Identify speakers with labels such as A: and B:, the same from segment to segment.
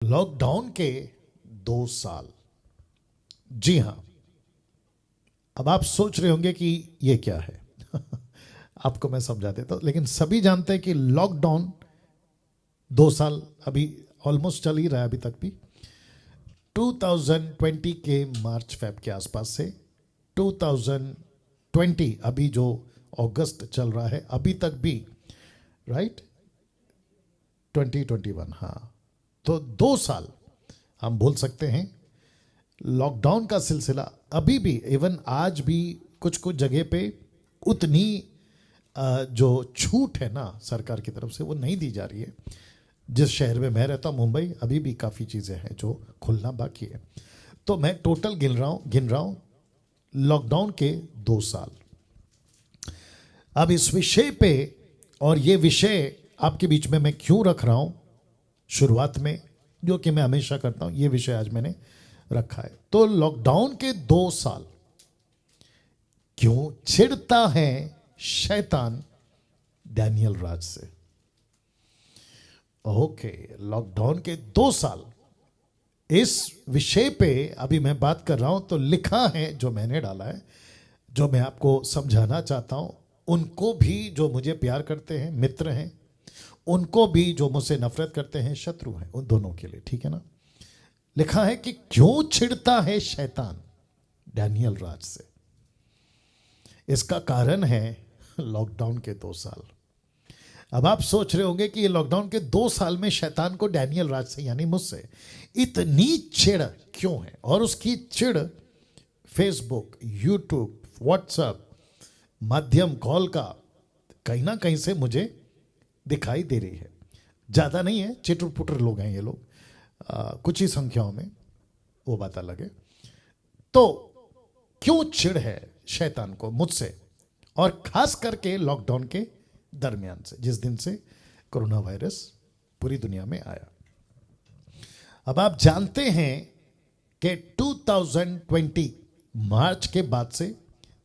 A: Lockdown के 2 साल। जी हां। अब आप सोच रहे होंगे कि ये क्या है। आपको मैं समझा देता हूं, लेकिन सभी जानते हैं कि लॉकडाउन 2 साल अभी ऑलमोस्ट चल ही रहा है अभी तक भी। 2020 के मार्च फेब के आसपास से 2020 अभी जो अगस्त चल रहा है अभी तक भी, राइट, 2021, हाँ, तो 2 साल हम बोल सकते हैं लॉकडाउन का सिलसिला अभी भी, इवन आज भी कुछ कुछ जगह पे उतनी जो छूट है ना सरकार की तरफ से वो नहीं दी जा रही है। जिस शहर में मैं रहता हूँ मुंबई, अभी भी काफ़ी चीज़ें हैं जो खुलना बाकी है। तो मैं टोटल गिन रहा हूँ लॉकडाउन के 2 साल। अब इस विषय पे, और ये विषय आपके बीच में मैं क्यों रख रहा हूँ शुरुआत में, जो कि मैं हमेशा करता हूँ, ये विषय आज मैंने रखा है। तो लॉकडाउन के 2 साल क्यों चिढ़ता है शैतान डैनियल राज से। ओके, लॉकडाउन के 2 साल इस विषय पे अभी मैं बात कर रहा हूं। तो लिखा है, जो मैंने डाला है, जो मैं आपको समझाना चाहता हूं, उनको भी जो मुझे प्यार करते हैं, मित्र हैं, उनको भी जो मुझसे नफरत करते हैं, शत्रु हैं, उन दोनों के लिए, ठीक है ना। लिखा है कि क्यों चिढ़ता है शैतान डैनियल राज से। इसका कारण है लॉकडाउन के 2 साल। अब आप सोच रहे होंगे कि ये लॉकडाउन के 2 साल में शैतान को डैनियल राज से यानी मुझसे इतनी चिढ़ क्यों है, और उसकी चिढ़ फेसबुक, यूट्यूब, व्हाट्सएप माध्यम कॉल का कहीं ना कहीं से मुझे दिखाई दे रही है। ज़्यादा नहीं है, चिटर पुटर लोग हैं ये लोग, कुछ ही संख्याओं में, वो बात अलग है। तो क्यों चिढ़ है शैतान को मुझसे, और खास करके लॉकडाउन के दरमियान से, जिस दिन से कोरोना वायरस पूरी दुनिया में आया। अब आप जानते हैं कि 2020 मार्च के बाद से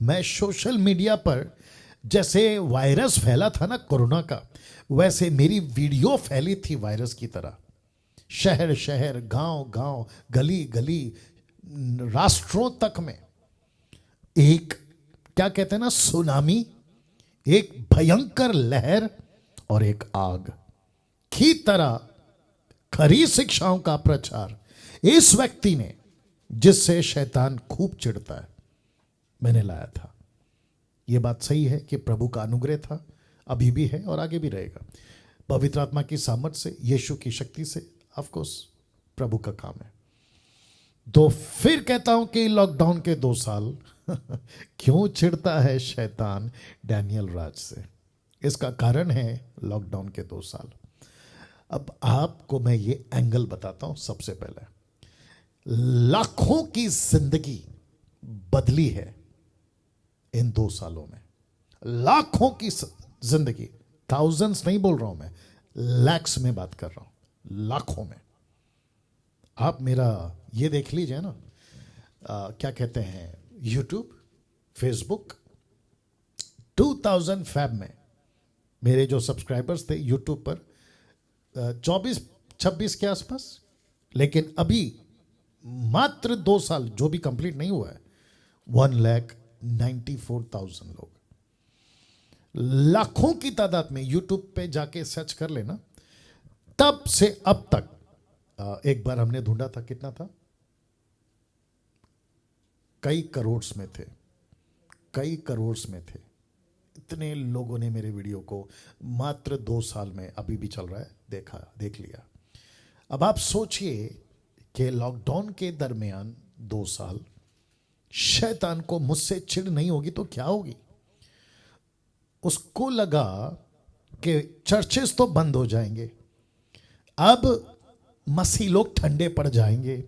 A: मैं सोशल मीडिया पर, जैसे वायरस फैला था ना कोरोना का, वैसे मेरी वीडियो फैली थी वायरस की तरह। शहर शहर, गांव गांव, गली गली, राष्ट्रों तक में एक, क्या कहते हैं ना, सुनामी, एक भयंकर लहर और एक आग की तरह खरी शिक्षाओं का प्रचार इस व्यक्ति ने, जिससे शैतान खूब चिढ़ता है, मैंने लाया था। यह बात सही है कि प्रभु का अनुग्रह था, अभी भी है और आगे भी रहेगा। पवित्र आत्मा की सामर्थ से, यीशु की शक्ति से, ऑफ कोर्स प्रभु का काम है। तो फिर कहता हूं कि लॉकडाउन के 2 साल क्यों चिढ़ता है शैतान डैनियल राज से। इसका कारण है लॉकडाउन के 2 साल। अब आपको मैं ये एंगल बताता हूं। सबसे पहले, लाखों की जिंदगी बदली है इन 2 सालों में। लाखों की जिंदगी, थाउजेंड्स नहीं बोल रहा हूं मैं, लैक्स में बात कर रहा हूं, लाखों में। आप मेरा ये देख लीजिए ना, क्या कहते हैं, यूट्यूब, फेसबुक। 2000 फैब में मेरे जो सब्सक्राइबर्स थे यूट्यूब पर 24-26 के आसपास, लेकिन अभी मात्र 2 साल जो भी कंप्लीट नहीं हुआ है, 1,94,000 लोग, लाखों की तादाद में यूट्यूब पे जाके सर्च कर लेना। तब से अब तक एक बार हमने ढूंढा था, कितना था, कई करोड़ में थे, कई करोड़ में थे। इतने लोगों ने मेरे वीडियो को मात्र 2 साल में, अभी भी चल रहा है, देख लिया। अब आप सोचिए कि लॉकडाउन के दरमियान 2 साल शैतान को मुझसे चिढ़ नहीं होगी तो क्या होगी। उसको लगा कि चर्चेस तो बंद हो जाएंगे, अब मसीह लोग ठंडे पड़ जाएंगे,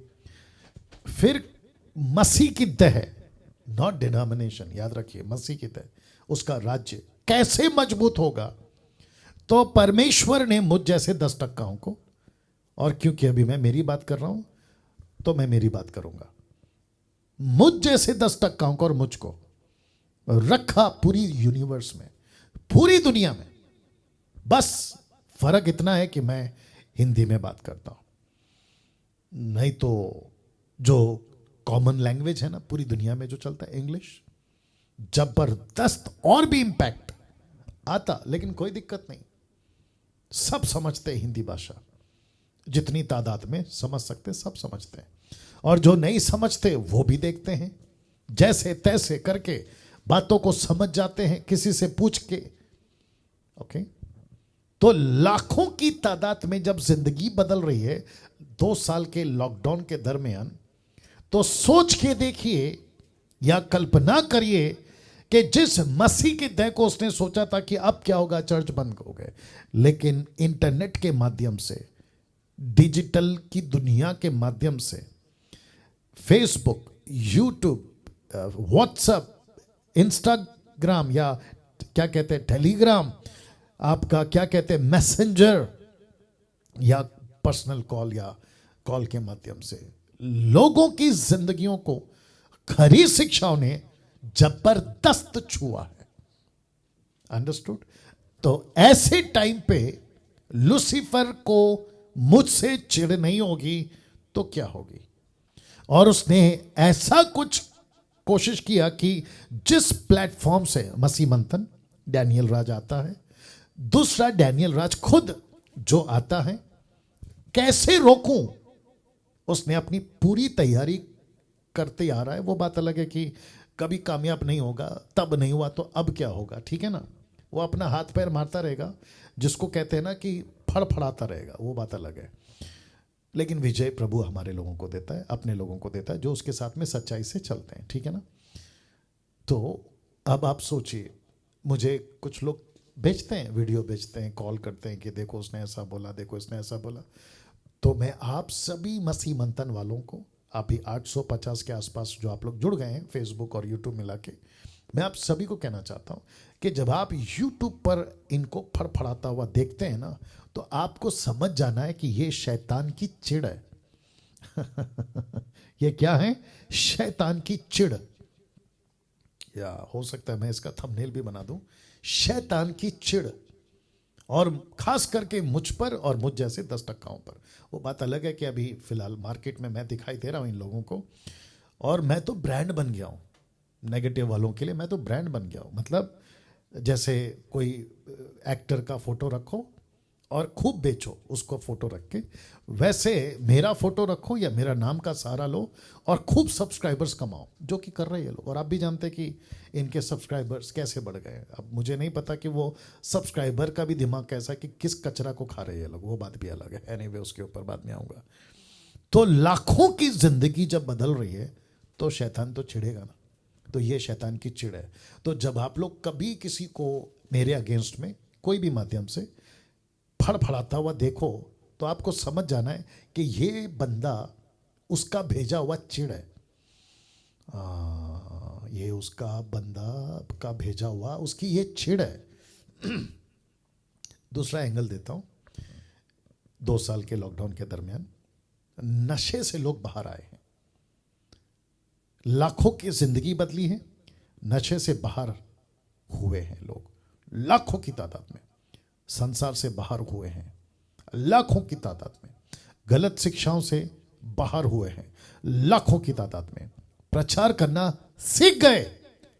A: फिर मसीह की तह, नॉट डिनोमिनेशन, याद रखिए, मसीह की तह, उसका राज्य कैसे मजबूत होगा। तो परमेश्वर ने मुझ जैसे 10% को, और क्योंकि अभी मैं मेरी बात कर रहा हूं तो मैं मेरी बात करूंगा, मुझ जैसे 10% को और मुझको रखा पूरी यूनिवर्स में, पूरी दुनिया में। बस फर्क इतना है कि मैं हिंदी में बात करता हूं। नहीं तो जो कॉमन लैंग्वेज है ना पूरी दुनिया में जो चलता है इंग्लिश, जबरदस्त और भी इंपैक्ट आता। लेकिन कोई दिक्कत नहीं, सब समझते हैं हिंदी भाषा, जितनी तादाद में समझ सकते सब समझते हैं, और जो नहीं समझते वो भी देखते हैं, जैसे तैसे करके बातों को समझ जाते हैं किसी से पूछ के। ओके, तो लाखों की तादाद में जब जिंदगी बदल रही है 2 साल के लॉकडाउन के दरमियान, तो सोच के देखिए या कल्पना करिए कि जिस मसीह के देह को उसने सोचा था कि अब क्या होगा, चर्च बंद हो गए, लेकिन इंटरनेट के माध्यम से, डिजिटल की दुनिया के माध्यम से, फेसबुक, यूट्यूब, व्हाट्सएप, इंस्टाग्राम या क्या कहते हैं टेलीग्राम, आपका क्या कहते हैं मैसेंजर, या पर्सनल कॉल या कॉल के माध्यम से लोगों की जिंदगियों को खरी शिक्षाओं ने जबरदस्त छुआ है। अंडरस्टूड? तो ऐसे टाइम पे लूसीफर को मुझसे चिढ़ नहीं होगी तो क्या होगी? और उसने ऐसा कुछ कोशिश किया कि जिस प्लेटफॉर्म से मसीह मंथन डैनियल राज आता है, दूसरा डैनियल राज खुद जो आता है, कैसे रोकूं, उसने अपनी पूरी तैयारी करते आ रहा है। वो बात अलग है कि कभी कामयाब नहीं होगा, तब नहीं हुआ तो अब क्या होगा, ठीक है ना। वो अपना हाथ पैर मारता रहेगा, जिसको कहते हैं ना कि फड़फड़ाता रहेगा, वो बात अलग है। लेकिन विजय प्रभु हमारे लोगों को देता है, अपने लोगों को देता है जो उसके साथ में सच्चाई से चलते हैं, ठीक है ना। तो अब आप सोचिए, मुझे कुछ लोग भेजते हैं, वीडियो भेजते हैं, कॉल करते हैं कि देखो उसने ऐसा बोला, देखो इसने ऐसा बोला। तो मैं आप सभी मसीह मंथन वालों को, आप भी 850 के आसपास जो आप लोग जुड़ गए हैं फेसबुक और यूट्यूब मिला के, मैं आप सभी को कहना चाहता हूं कि जब आप यूट्यूब पर इनको फड़फड़ाता हुआ देखते हैं ना, तो आपको समझ जाना है कि ये शैतान की चिढ़ है। ये क्या है? शैतान की चिढ़, या हो सकता है मैं इसका थंबनेल भी बना दूं, शैतान की चिढ़। और खास करके मुझ पर और मुझ जैसे 10% पर। वो बात अलग है कि अभी फिलहाल मार्केट में मैं दिखाई दे रहा हूं इन लोगों को, और मैं तो ब्रांड बन गया हूं नेगेटिव वालों के लिए। मैं तो ब्रांड बन गया हूं, मतलब जैसे कोई एक्टर का फोटो रखो और खूब बेचो उसको फोटो रख के, वैसे मेरा फोटो रखो या मेरा नाम का सहारा लो और खूब सब्सक्राइबर्स कमाओ, जो कि कर रहे हैं लोग। और आप भी जानते हैं कि इनके सब्सक्राइबर्स कैसे बढ़ गए। अब मुझे नहीं पता कि वो सब्सक्राइबर का भी दिमाग कैसा है कि किस कचरा को खा रहे हैं लोग, वो बात भी अलग है। एनीवे, उसके ऊपर बाद में आऊँगा। तो लाखों की जिंदगी जब बदल रही है तो शैतान तो चिढ़ेगा ना। तो ये शैतान की चिढ़ है। तो जब आप लोग कभी किसी को मेरे अगेंस्ट में कोई भी माध्यम से फड़फड़ाता हुआ देखो, तो आपको समझ जाना है कि ये बंदा उसका भेजा हुआ चिढ़ है। ये उसका बंदा का भेजा हुआ उसकी ये चिढ़ है। दूसरा एंगल देता हूं। 2 साल के लॉकडाउन के दरमियान नशे से लोग बाहर आए हैं, लाखों की जिंदगी बदली है, नशे से बाहर हुए हैं लोग, लाखों की तादाद में संसार से बाहर हुए हैं, लाखों की तादाद में गलत शिक्षाओं से बाहर हुए हैं, लाखों की तादाद में प्रचार करना सीख गए,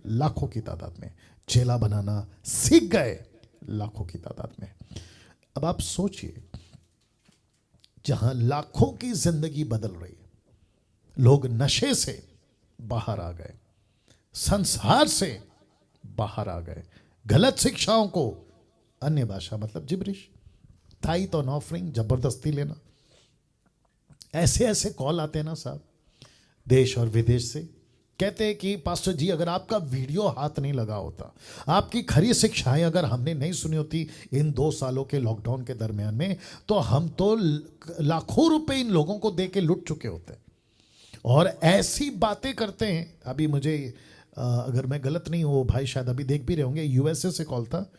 A: लाखों की तादाद में चेला बनाना सीख गए, लाखों की तादाद में। अब आप सोचिए, जहां लाखों की जिंदगी बदल रही है, लोग नशे से बाहर आ गए, संसार से बाहर आ गए, गलत शिक्षाओं को, अन्य भाषा मतलब जिब्रिश, ताइथ और ऑफरिंग जबरदस्ती लेना, ऐसे ऐसे कॉल आते हैं ना साहब देश और विदेश से। कहते हैं कि पास्टर जी, अगर आपका वीडियो हाथ नहीं लगा होता, आपकी खरी शिक्षाएं अगर हमने नहीं सुनी होती इन 2 सालों के लॉकडाउन के दरमियान में, तो हम तो लाखों रुपए इन लोगों को दे के लुट चुके होते। और ऐसी बातें करते हैं। अभी मुझे अगर मैं गलत नहीं हूँ, भाई शायद अभी देख भी रहे होंगे, यूएसए से कॉल था।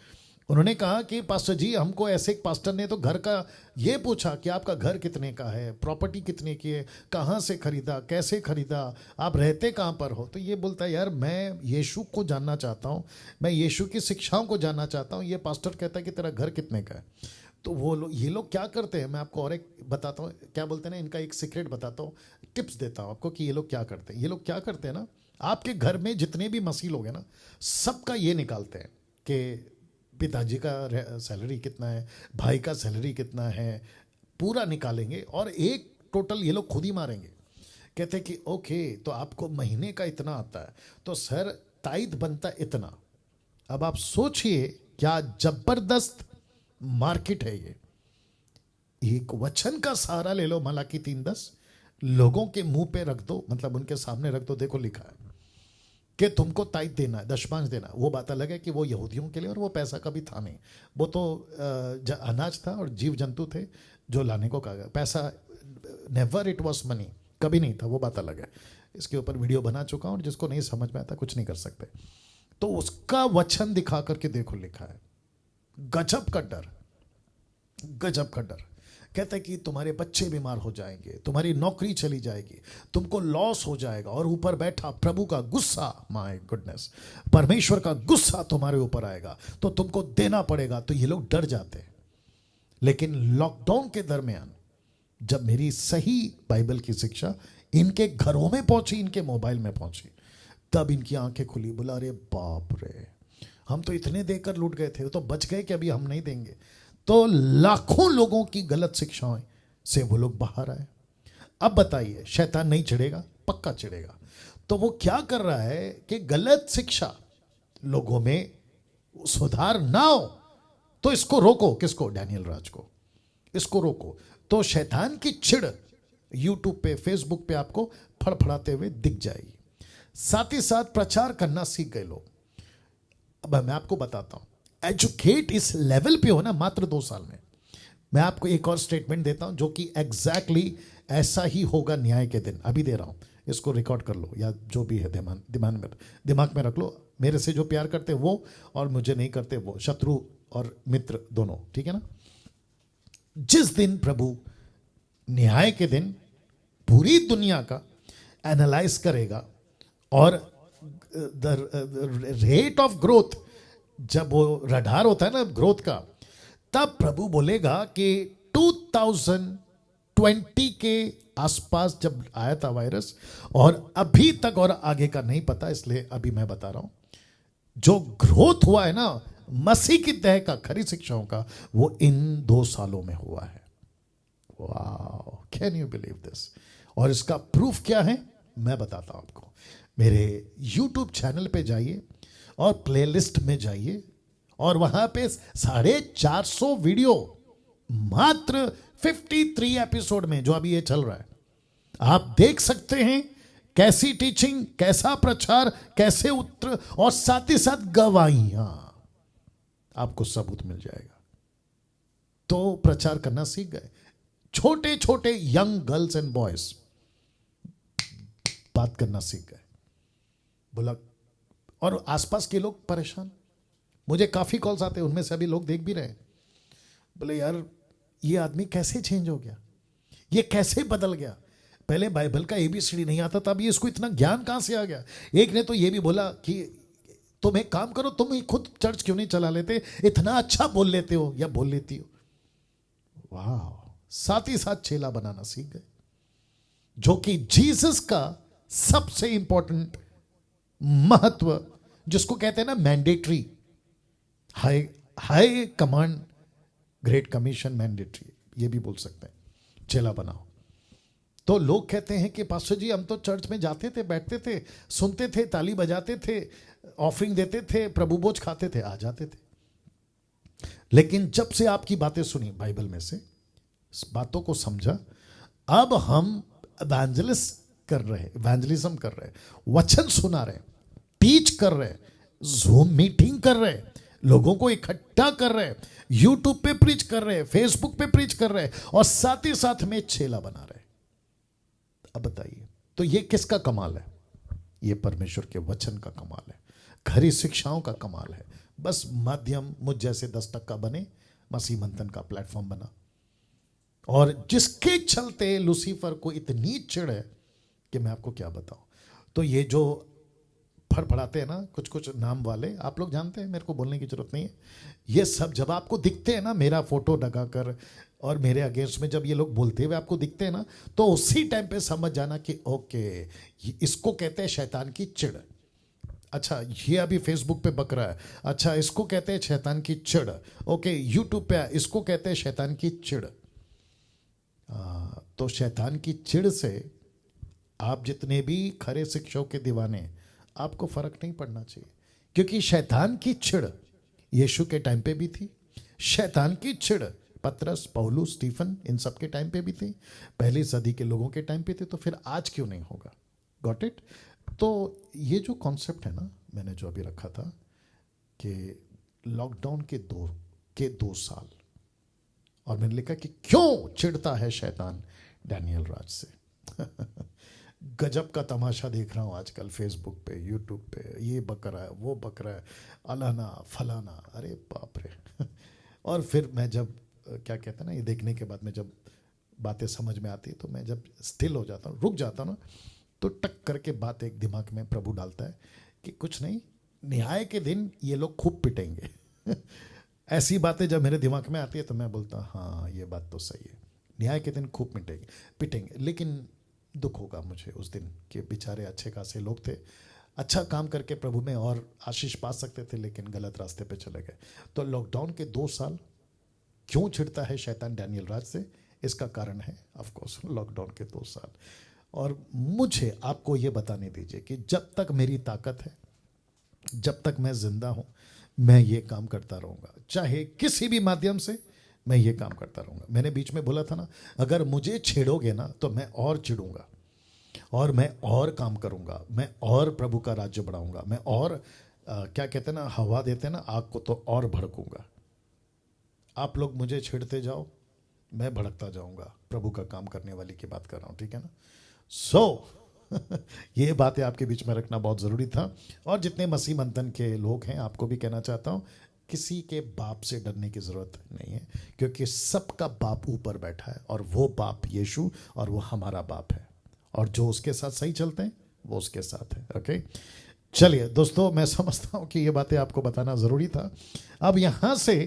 A: उन्होंने कहा कि पास्टर जी, हमको ऐसे एक पास्टर ने तो घर का ये पूछा कि आपका घर कितने का है, प्रॉपर्टी कितने की है, कहाँ से खरीदा, कैसे खरीदा, आप रहते कहाँ पर हो। तो ये बोलता है, यार मैं यीशु को जानना चाहता हूँ, मैं यीशु की शिक्षाओं को जानना चाहता हूँ। ये पास्टर कहता है कि तेरा घर कितने का है। तो वो लोग, ये लोग क्या करते हैं, मैं आपको और एक बताता हूँ, क्या बोलते हैं ना, इनका एक सीक्रेट बताता हूँ, टिप्स देता हूँ आपको कि ये लोग क्या करते हैं। ये लोग क्या करते हैं ना, आपके घर में जितने भी मसीह लोग हैं ना, सबका ये निकालते हैं कि पिताजी का सैलरी कितना है, भाई का सैलरी कितना है, पूरा निकालेंगे और एक टोटल ये लोग खुद ही मारेंगे। कहते हैं कि ओके तो आपको महीने का इतना आता है, तो सर ताइद बनता है इतना। अब आप सोचिए क्या जबरदस्त मार्केट है ये। एक वचन का सहारा ले लो, मलाकी 3:10, लोगों के मुंह पे रख दो, मतलब उनके सामने रख दो, देखो लिखा है कि तुमको ताइद देना है, दशमांश देना। वो बात अलग है कि वो यहूदियों के लिए, और वो पैसा कभी था नहीं, वो तो अनाज था और जीव जंतु थे जो लाने को कहा गया। पैसा नेवर इट वॉज मनी, कभी नहीं था, वो बात अलग है। इसके ऊपर वीडियो बना चुका हूँ, और जिसको नहीं समझ में आता कुछ नहीं कर सकते। तो उसका वचन दिखा करके देखो लिखा है, गजब का डर, गजब का डर। कहते हैं कि तुम्हारे बच्चे बीमार हो जाएंगे, तुम्हारी नौकरी चली जाएगी, तुमको लॉस हो जाएगा, और ऊपर बैठा प्रभु का गुस्सा, माय गुडनेस, परमेश्वर का गुस्सा तुम्हारे ऊपर आएगा, तो तुमको देना पड़ेगा। तो ये लोग डर जाते हैं। लेकिन लॉकडाउन के दरमियान जब मेरी सही बाइबल की शिक्षा इनके घरों में पहुंची, इनके मोबाइल में पहुंची, तब इनकी आंखें खुली। बोला अरे बाप रे, हम तो इतने देकर लूट गए थे, तो बच गए कि अभी हम नहीं देंगे। तो लाखों लोगों की गलत शिक्षाओं से वो लोग बाहर आए। अब बताइए, शैतान नहीं चिढ़ेगा? पक्का चिढ़ेगा। तो वो क्या कर रहा है कि गलत शिक्षा लोगों में सुधार ना हो, तो इसको रोको। किसको? डैनियल राज को। इसको रोको तो शैतान की चिढ़ यूट्यूब पे, फेसबुक पे आपको फड़फड़ाते हुए दिख जाएगी। साथ ही साथ प्रचार करना सीख गए लोग। अब मैं आपको बताता हूं, एजुकेट इस लेवल पे हो ना मात्र 2 साल में। मैं आपको एक और स्टेटमेंट देता हूं जो कि एग्जैक्टली ऐसा ही होगा न्याय के दिन। अभी दे रहा हूं, इसको रिकॉर्ड कर लो, या जो भी है दिमाग में रख लो। मेरे से जो प्यार करते वो, और मुझे नहीं करते वो, शत्रु और मित्र दोनों, ठीक है ना। जिस दिन प्रभु न्याय के दिन पूरी दुनिया का एनालाइज करेगा, और द रेट ऑफ ग्रोथ, जब वो रडार होता है ना ग्रोथ का, तब प्रभु बोलेगा कि 2020 के आसपास जब आया था वायरस, और अभी तक और आगे का नहीं पता, इसलिए अभी मैं बता रहा हूं, जो ग्रोथ हुआ है ना मसीह की देह का, खरी शिक्षाओं का, वो इन 2 सालों में हुआ है। Wow, can you believe this? और इसका प्रूफ क्या है मैं बताता हूं आपको। मेरे YouTube चैनल पे जाइए और प्लेलिस्ट में जाइए, और वहां पे 450 वीडियो मात्र 53 एपिसोड में, जो अभी ये चल रहा है, आप देख सकते हैं कैसी टीचिंग, कैसा प्रचार, कैसे उत्तर, और साथ ही साथ गवाहियां, आपको सबूत मिल जाएगा। तो प्रचार करना सीख गए। छोटे छोटे यंग गर्ल्स एंड बॉयज बात करना सीख गए। बोला, और आसपास के लोग परेशान, मुझे काफी कॉल्स आते हैं, उनमें से अभी लोग देख भी रहे हैं। बोले यार ये आदमी कैसे चेंज हो गया, ये कैसे बदल गया, पहले बाइबल का ABCD नहीं आता था, अब ये इसको इतना ज्ञान कहां से आ गया। एक ने तो ये भी बोला कि तुम एक काम करो, तुम खुद चर्च क्यों नहीं चला लेते, इतना अच्छा बोल लेते हो या बोल लेती हो। वाह, साथ ही साथ चेला बनाना सीख गए, जो कि जीसस का सबसे इंपॉर्टेंट महत्व, जिसको कहते हैं ना mandatory, high command, great commission, mandatory, ये भी बोल सकते हैं, चेला बनाओ। तो लोग कहते हैं कि पास्टर जी हम तो चर्च में जाते थे, बैठते थे, सुनते थे, ताली बजाते थे, ऑफरिंग देते थे, प्रभु भोज खाते थे, आ जाते थे। लेकिन जब से आपकी बातें सुनी बाइबल में से, इस बातों को समझा, अब हम इवेंजलिज्म कर रहे, वचन सुना रहे, टीच कर रहे, जूम मीटिंग कर रहे, लोगों को इकट्ठा कर रहे, यूट्यूब पे प्रीच कर रहे, फेसबुक पे प्रीच कर रहे, और साथ ही साथ में चेला बना रहे। अब बताइए, तो ये किसका कमाल है? ये परमेश्वर के वचन का कमाल है, खरी शिक्षाओं का कमाल है। बस माध्यम मुझ जैसे 10% बने, मसीह मंथन का प्लेटफॉर्म बना, और जिसके चलते लूसीफर को इतनी चिढ़ है कि मैं आपको क्या बताऊं। तो ये जो फड़फड़ाते हैं ना कुछ कुछ नाम वाले, आप लोग जानते हैं, मेरे को बोलने की जरूरत नहीं है। ये सब जब आपको दिखते हैं ना, मेरा फोटो लगाकर और मेरे अगेंस्ट में जब ये लोग बोलते हुए आपको दिखते हैं ना, तो उसी टाइम पे समझ जाना कि ओके, इसको कहते हैं शैतान की चिढ़। अच्छा, ये अभी फेसबुक पे बक रहा है, अच्छा इसको कहते हैं शैतान की चिढ़। ओके, यूट्यूब पे इसको कहते हैं शैतान की चिढ़। तो शैतान की चिढ़ से आप जितने भी खरे शिक्षकों के दीवाने, आपको फर्क नहीं पड़ना चाहिए, क्योंकि शैतान की चिढ़ यीशु के टाइम पे भी थी, शैतान की चिढ़ पतरस, पौलुस, स्टीफन, इन सब के टाइम पे भी थी, पहली सदी के लोगों के टाइम पे थी, तो फिर आज क्यों नहीं होगा? Got it? तो ये जो कॉन्सेप्ट है ना, मैंने जो अभी रखा था कि लॉकडाउन के दो साल, और मैंने लिखा कि क्यों चिढ़ता है शैतान डैनियल राज से। गजब का तमाशा देख रहा हूँ आजकल फेसबुक पे, यूट्यूब पे, ये बक रहा है, वो बक रहा है, अलाना फलाना, अरे बाप रे। और फिर मैं जब क्या कहते हैं ना, ये देखने के बाद में जब बातें समझ में आती है, तो मैं जब स्टिल हो जाता हूँ, रुक जाता हूँ ना, तो टक करके बात एक दिमाग में प्रभु डालता है कि कुछ नहीं, न्याय के दिन ये लोग खूब पिटेंगे। ऐसी बातें जब मेरे दिमाग में आती है तो मैं बोलता हूँ हाँ, ये बात तो सही है, न्याय के दिन खूब पिटेंगे। लेकिन दुख होगा मुझे उस दिन कि बेचारे अच्छे खासे लोग थे, अच्छा काम करके प्रभु में और आशीष पा सकते थे, लेकिन गलत रास्ते पे चले गए। तो लॉकडाउन के 2 साल क्यों छिड़ता है शैतान डैनियल राज से? इसका कारण है ऑफ कोर्स लॉकडाउन के 2 साल। और मुझे आपको ये बताने दीजिए कि जब तक मेरी ताकत है, जब तक मैं जिंदा हूं, मैं ये काम करता रहूंगा, चाहे किसी भी माध्यम से मैं ये काम करता रहूंगा। मैंने बीच में बोला था ना, अगर मुझे छेड़ोगे ना तो मैं और चिढ़ूंगा, और मैं और काम करूंगा, मैं और प्रभु का राज्य बढ़ाऊंगा, मैं और क्या कहते हैं ना, हवा देते हैं ना आग को, तो और भड़कूंगा। आप लोग मुझे छेड़ते जाओ, मैं भड़कता जाऊंगा। प्रभु का काम करने वाली की बात कर रहा हूं, ठीक है ना? ये बातें आपके बीच में रखना बहुत ज़रूरी था। और जितने मसीह मंथन के लोग हैं, आपको भी कहना चाहता हूं, किसी के बाप से डरने की ज़रूरत नहीं है, क्योंकि सबका बाप ऊपर बैठा है, और वो बाप यीशु, और वो हमारा बाप है, और जो उसके साथ सही चलते हैं वो उसके साथ है। ओके, चलिए दोस्तों, मैं समझता हूं कि ये बातें आपको बताना ज़रूरी था। अब यहाँ से